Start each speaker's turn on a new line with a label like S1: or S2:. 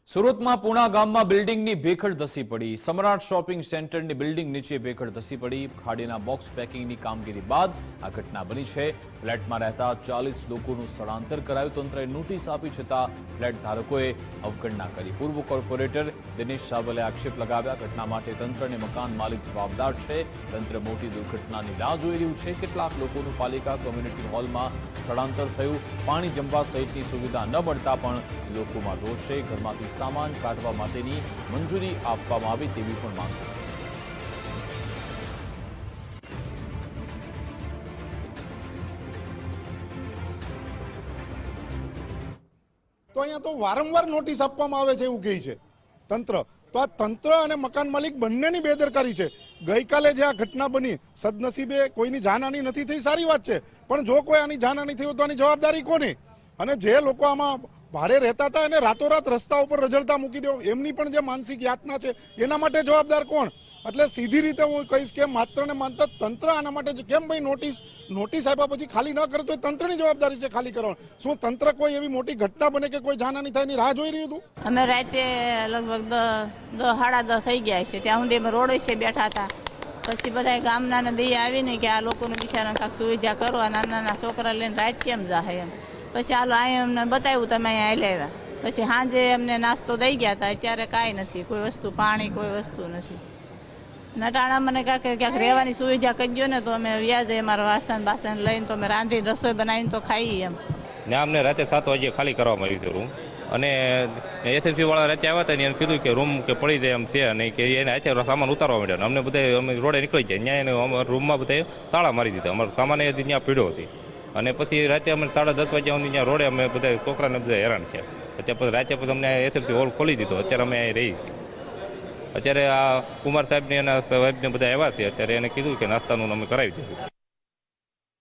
S1: સુરતમાં પુણા ગામમાં બિલ્ડિંગની ભેખડ ધસી પડી। સમ્રાટ શોપિંગ સેન્ટરની બિલ્ડિંગ નીચે ભેખડ ધસી પડી। ખાડીના બોક્સ પેકિંગની કામગીરી બાદ આ ઘટના બની છે। ફ્લેટમાં રહેતા 40 લોકોનું સ્થળાંતર કરાયું। તંત્રએ નોટિસ આપી છતાં ફ્લેટ ધારકોએ અવગણના કરી। પૂર્વ કોર્પોરેટર દિનેશ સાવલે આક્ષેપ લગાવ્યા। ઘટના માટે તંત્ર અને મકાન માલિક જવાબદાર છે। તંત્ર મોટી દુર્ઘટનાની રાહ જોઈ રહ્યું છે। કેટલાક લોકોનું પાલિકા કમ્યુનિટી હોલમાં સ્થળાંતર થયું। પાણી જમવા સહિતની સુવિધા ન મળતા પણ લોકોમાં રોષ છે। ઘરમાંથી સામાન કાઢવા માટેની મંજૂરી આપવામાં આવે તેવી પણ માંગ છે।
S2: તો અહીંયા તો વારંવાર નોટિસ આપવામાં આવે છે એવું કહે છે તંત્ર। તો આ તંત્ર અને મકાન માલિક બંનેની બેદરકારી છે। ગઈકાલે જે આ ઘટના બની, સદનસીબે કોઈની જાનહાની નથી થઈ, સારી વાત છે, પણ જો કોઈ આની જાનહાની થઈ હોય તો આની જવાબદારી કોની? અને જે લોકો આમાં ભાડે રહેતા હતા એને રાતોરાત રસ્તા ઉપર રઝળતા મૂકી દો, એમની પણ જે માનસિક યાતના છે એના માટે જવાબદાર કોણ? એટલે સીધી રીતે હું કહીશ કે માત્ર ને માત્ર તંત્ર આના માટે કેમ ભાઈ નોટિસ આપ્યા પછી ખાલી ન કરે તો તંત્રની જવાબદારી છે ખાલી કરવાનું। શું તંત્ર કોઈ એવી મોટી ઘટના બને કે કોઈ જાનહાની થાય એની રાહ જોઈ રહ્યું હતું?
S3: અમે રાતે લગભગ 10:30 થઈ ગયા છે, ત્યાં સુધી અમે રોડ વિશે બેઠા હતા। પછી બધા ગામના ને દઈ આવીને કે આ લોકોને બિચારાને કાંઈક સુવિધા કરો, આ નાના નાના છોકરા લઈને રાત કેમ જાય એમ। પછી હાલો અહીંયા અમને બતાવ્યું, તમે અહીંયા આવ્યા। પછી સાંજે અમને નાસ્તો દઈ ગયા હતા, અત્યારે કાંઈ નથી, કોઈ વસ્તુ, પાણી, કોઈ વસ્તુ નથી। નટાણા મને ક્યાંક રહેવાની સુવિધા કરી દો ને તો અમે વ્યાજે અમારા વાસણ લઈને તો અમે રાંધીને રસોઈ બનાવીને તો ખાઈએ એમ।
S4: ને અમને રાતે 7 વાગે ખાલી કરવામાં આવ્યું છે રૂમ, અને એસએમસી વાળા રાતે આવ્યા હતા ને એને કીધું કે રૂમ કે પડી જાય એમ છે, અને કે એને હાથે સામાન ઉતારવા માંડ્યા। અમને બધા અમે રોડે નીકળી જાય, ત્યાં એને અમારા રૂમમાં બધા તાળા મારી દીધા, અમારો સામાન ત્યાં પીડ્યો છે। અને પછી રાતે અમે 10:30 વાગ્યા સુધી ત્યાં રોડે અમે બધા છોકરાને બધા હેરાન થયા। અત્યારે પછી રાતે પછી અમને એસએમસી હોલ ખોલી દીધો, અત્યારે અમે અહીં રહીએ છીએ। અત્યારે આ કુમાર સાહેબને એના સાહેબને બધા આવ્યા છે, અત્યારે એને કીધું કે નાસ્તાનું અમે કરાવી દીધું।